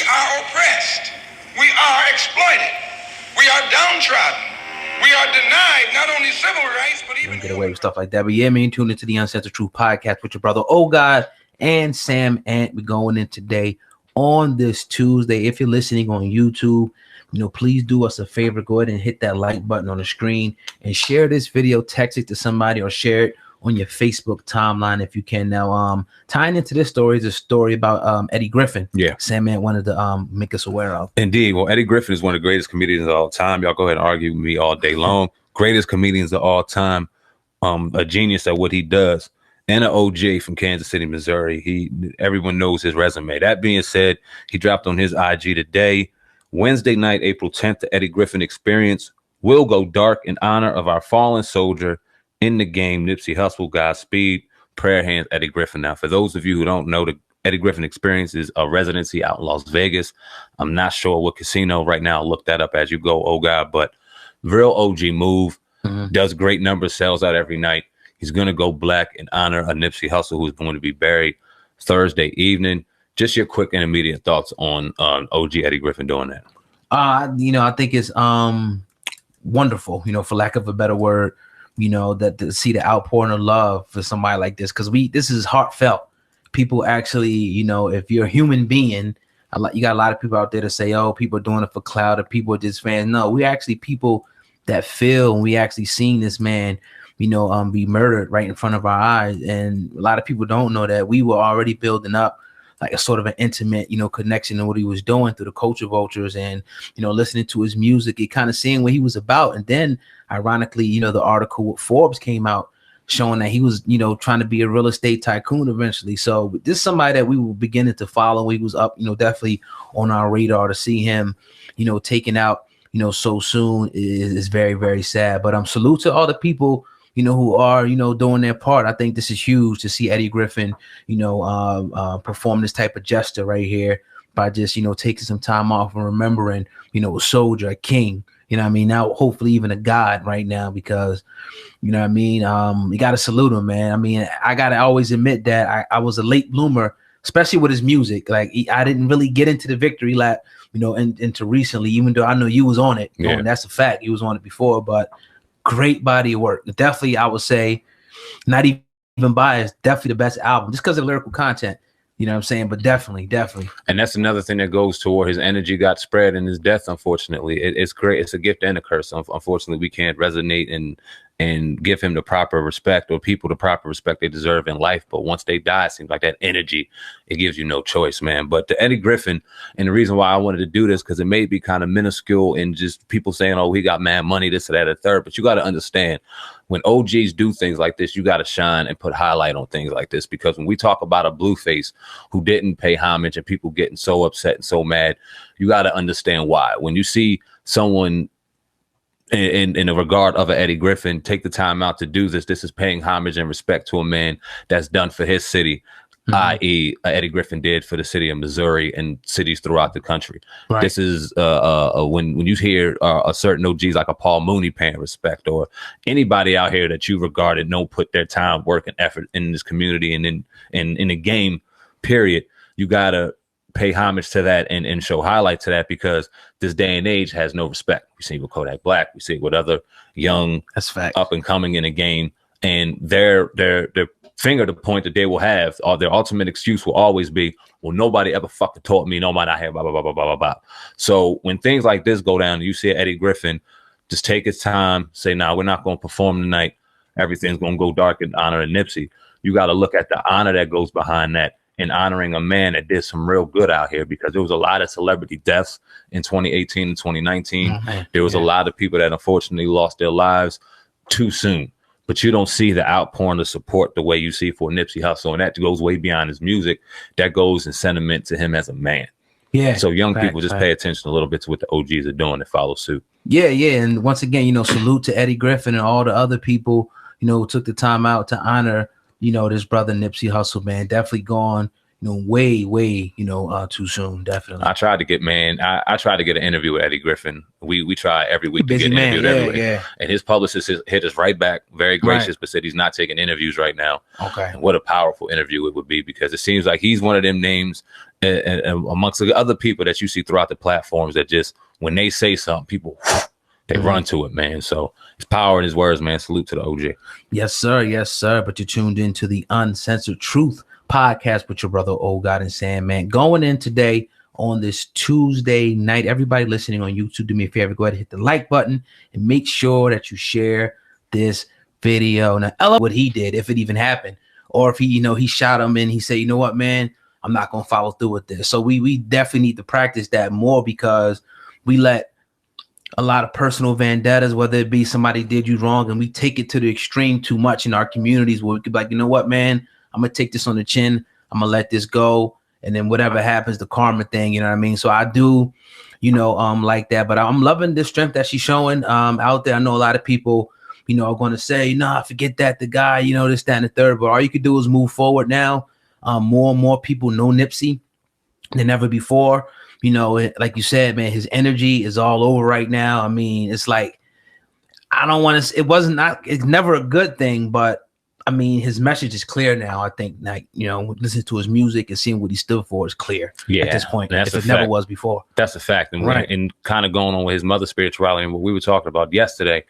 are oppressed. We are exploited. We are downtrodden. We are denied not only civil rights, but even get away with stuff like that. But yeah, man, tune into the Uncensored Truth podcast with your brother, Oh God, and SamAnt. We're going in today on this Tuesday. If you're listening on YouTube, please do us a favor. Go ahead and hit that like button on the screen and share this video. Text it to somebody or share it on your Facebook timeline if you can. Now, tying into this story is a story about Eddie Griffin. Yeah, SamAnt wanted to make us aware of. Indeed. Well, Eddie Griffin is one of the greatest comedians of all time. Y'all go ahead and argue with me all day long. Greatest comedians of all time. A genius at what he does. And an OG from Kansas City, Missouri. Everyone knows his resume. That being said, he dropped on his IG today, Wednesday night, April 10th, the Eddie Griffin Experience will go dark in honor of our fallen soldier in the game, Nipsey Hussle. Godspeed. Prayer hands, Eddie Griffin. Now, for those of you who don't know, the Eddie Griffin Experience is a residency out in Las Vegas. I'm not sure what casino right now. Look that up as you go, oh God. But real OG move. Does great numbers, sells out every night. He's going to go black in honor of Nipsey Hussle, who's going to be buried Thursday evening. Just your quick and immediate thoughts on OG Eddie Griffin doing that. I think it's wonderful, for lack of a better word, that to see the outpouring of love for somebody like this, because this is heartfelt. People actually, if you're a human being, you got a lot of people out there to say, oh, people are doing it for clout, or people are just fans. No, we actually people that feel, and we actually seen this man, be murdered right in front of our eyes. And a lot of people don't know that we were already building up like a sort of an intimate, connection to what he was doing through the Culture Vultures and, listening to his music and kind of seeing what he was about. And then ironically, the article with Forbes came out showing that he was, trying to be a real estate tycoon eventually. So this is somebody that we were beginning to follow. He was up, definitely on our radar. To see him, taken out, so soon is very, very sad. But salute to all the people, who are, doing their part. I think this is huge to see Eddie Griffin, perform this type of gesture right here by just, taking some time off and remembering, a soldier, a king, now hopefully even a god right now, because, you got to salute him, man. I got to always admit that I was a late bloomer, especially with his music. Like I didn't really get into the victory lap, into recently, even though I know you was on it. Yeah. And that's a fact. You was on it before, but great body of work. Definitely, I would say, not even biased, definitely the best album, just because of lyrical content. You know what I'm saying? But definitely. And that's another thing that goes toward his energy got spread in his death, unfortunately. It's great. It's a gift and a curse. Unfortunately, we can't resonate and give him the proper respect, or people the proper respect they deserve in life. But once they die, it seems like that energy, it gives you no choice, man. But to Eddie Griffin, and the reason why I wanted to do this, because it may be kind of minuscule and just people saying, oh, he got mad money, this or that, or third. But you got to understand, when OGs do things like this, you got to shine and put highlight on things like this. Because when we talk about a Blueface who didn't pay homage and people getting so upset and so mad, you got to understand why. When you see someone in the regard of Eddie Griffin take the time out to do this is paying homage and respect to a man that's done for his city, i.e. Eddie Griffin did for the city of Missouri and cities throughout the country. Right. This is when you hear a certain OGs like a Paul Mooney paying respect, or anybody out here that you regarded don't put their time, work, and effort in this community and in the game, period, you gotta pay homage to that and show highlight to that, because this day and age has no respect. We see it with Kodak Black, we see it with other young, that's fact, up and coming in the game, and their finger to point that they will have, or their ultimate excuse will always be, well, nobody ever fucking taught me, nobody out here, blah, blah, blah, blah, blah, blah. So when things like this go down, you see Eddie Griffin just take his time, say, nah, we're not going to perform tonight. Everything's going to go dark in honor of Nipsey. You got to look at the honor that goes behind that, and honoring a man that did some real good out here, because there was a lot of celebrity deaths in 2018 and 2019. There was a lot of people that unfortunately lost their lives too soon. But you don't see the outpouring of support the way you see for Nipsey Hussle. And that goes way beyond his music. That goes in sentiment to him as a man. Yeah. So young people just pay attention a little bit to what the OGs are doing and follow suit. Yeah. And once again, salute to Eddie Griffin and all the other people, who took the time out to honor, this brother Nipsey Hussle, man. Definitely gone, way, too soon. Definitely. I tried to get, I tried to get an interview with Eddie Griffin. We try every week to get interviewed everywhere. Yeah. And his publicist hit us right back, very gracious, but said he's not taking interviews right now. Okay. And what a powerful interview it would be, because it seems like he's one of them names and amongst the other people that you see throughout the platforms that just when they say something, people they run to it, man. So it's power in his words, man. Salute to the OG. Yes, sir. Yes, sir. But you're tuned into the Uncensored Truth podcast with your brother, Old God and SamAnt. Going in today on this Tuesday night. Everybody listening on YouTube, do me a favor, go ahead and hit the like button and make sure that you share this video. Now, I love what he did, if it even happened, or if he, he shot him and he said, you know what, man, I'm not going to follow through with this. So we definitely need to practice that more, because we let a lot of personal vendettas, whether it be somebody did you wrong, and we take it to the extreme too much in our communities, where we could be like, you know what, man, I'm going to take this on the chin. I'm going to let this go. And then whatever happens, the karma thing, you know what I mean? So I do, like that, but I'm loving the strength that she's showing out there. I know a lot of people, are going to say, nah, forget that, the guy, this, that, and the third, but all you could do is move forward now. More and more people know Nipsey than ever before. Like you said, man, his energy is all over right now. I mean, it's like, I don't want to, it's never a good thing, but I mean, his message is clear now. I think, like, listening to his music and seeing what he stood for is clear at this point, if it never was before. That's a fact. And, right. And kind of going on with his mother's spirituality and what we were talking about yesterday,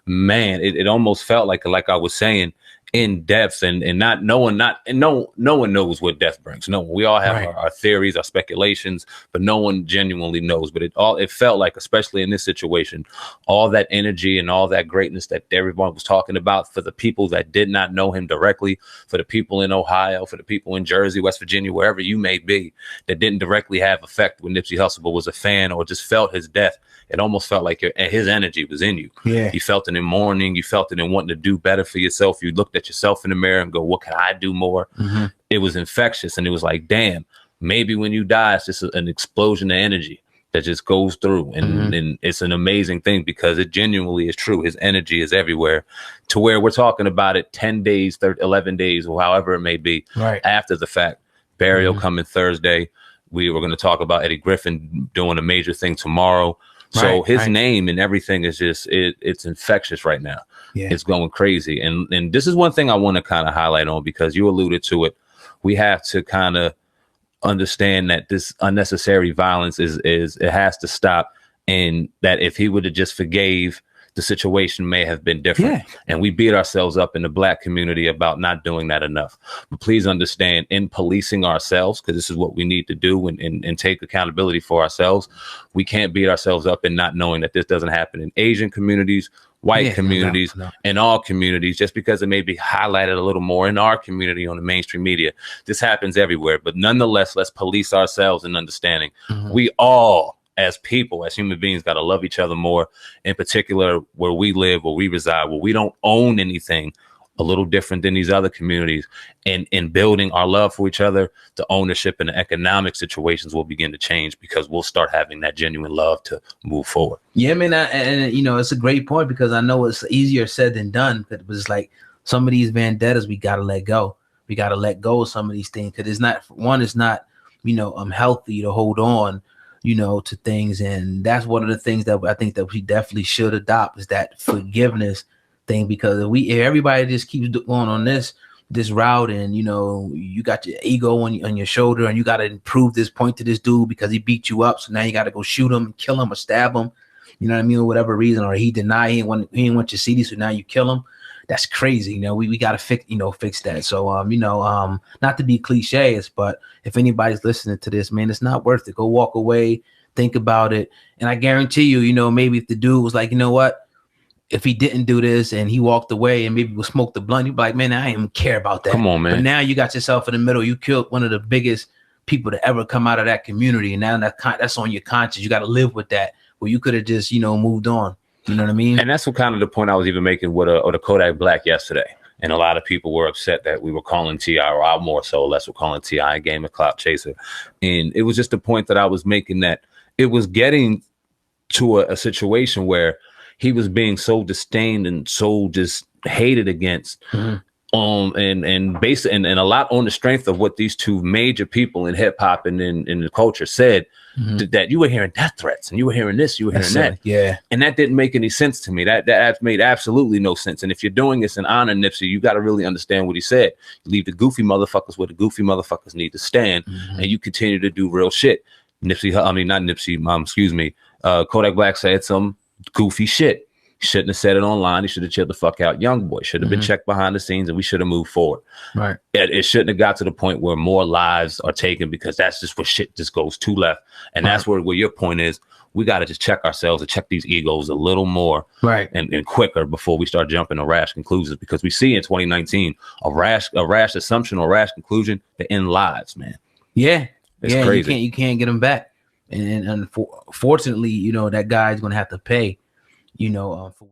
man, it almost felt like I was saying, in depth and not knowing, no one knows what death brings. No, we all have our theories, our speculations, but no one genuinely knows. But it felt like, especially in this situation, all that energy and all that greatness that everyone was talking about, for the people that did not know him directly, for the people in Ohio, for the people in Jersey, West Virginia, wherever you may be, that didn't directly have effect with Nipsey Hussle, but was a fan or just felt his death. It almost felt like his energy was in you. Yeah. You felt it in mourning. You felt it in wanting to do better for yourself. You looked at yourself in the mirror and go, what can I do more? Mm-hmm. It was infectious. And it was like, damn, maybe when you die, it's just an explosion of energy that just goes through. And it's an amazing thing, because it genuinely is true. His energy is everywhere, to where we're talking about it 10 days, 11 days, or however it may be after the fact. Burial coming Thursday. We were going to talk about Eddie Griffin doing a major thing tomorrow. So his name and everything is just, it's infectious right now. Yeah. It's going crazy. And this is one thing I want to kind of highlight on, because you alluded to it. We have to kind of understand that this unnecessary violence it has to stop. And that if he would have just forgave, the situation may have been different. Yeah. And we beat ourselves up in the Black community about not doing that enough. But please understand, in policing ourselves, because this is what we need to do and take accountability for ourselves, we can't beat ourselves up in not knowing that this doesn't happen in Asian communities, white communities, and all communities, just because it may be highlighted a little more in our community on the mainstream media. This happens everywhere. But nonetheless, let's police ourselves in understanding. We all, as people, as human beings, got to love each other more, in particular where we live, where we reside, where we don't own anything, a little different than these other communities. And in building our love for each other, the ownership and the economic situations will begin to change, because we'll start having that genuine love to move forward. Yeah, man. And it's a great point, because I know it's easier said than done, but it's like some of these vendettas, we got to let go. We got to let go of some of these things, because it's not healthy to hold on to things. And that's one of the things that I think that we definitely should adopt, is that forgiveness thing, because if everybody just keeps going on this route, and you got your ego on your shoulder, and you got to prove this point to this dude because he beat you up, so now you got to go shoot him, kill him, or stab him, you know what I mean, or whatever reason, or he denied he didn't want your CD, so now you kill him. That's crazy. We got to fix that. So, not to be cliches, but if anybody's listening to this, man, it's not worth it. Go walk away, think about it. And I guarantee you, maybe if the dude was like, you know what, if he didn't do this and he walked away and maybe would smoke the blunt, he'd be like, man, I didn't even care about that. Come on, man. But now you got yourself in the middle. You killed one of the biggest people to ever come out of that community. And now that's on your conscience. You got to live with that, where you could have just, moved on. You know what I mean? And that's what kind of the point I was even making with the Kodak Black yesterday. And a lot of people were upset that we were calling T.I., or I more so less were calling T.I. a game of clout chaser. And it was just a point that I was making, that it was getting to a situation where he was being so disdained and so just hated against and a lot on the strength of what these two major people in hip hop and in the culture said, that you were hearing death threats and you were hearing this, you were hearing that. Yeah. And that didn't make any sense to me. That made absolutely no sense. And if you're doing this in honor Nipsey, you got to really understand what he said. You leave the goofy motherfuckers where the goofy motherfuckers need to stand, and you continue to do real shit. Kodak Black said some goofy shit. He shouldn't have said it online. He should have chilled the fuck out. Young boy should have been checked behind the scenes, and we should have moved forward. Right. It shouldn't have got to the point where more lives are taken, because that's just where shit just goes too left. And that's where your point is. We got to just check ourselves and check these egos a little more, right, and quicker before we start jumping to rash conclusions, because we see in 2019 a rash assumption or rash conclusion that end lives, man. Yeah, it's crazy. You can't get them back, and unfortunately, you know, that guy's gonna have to pay, you know, for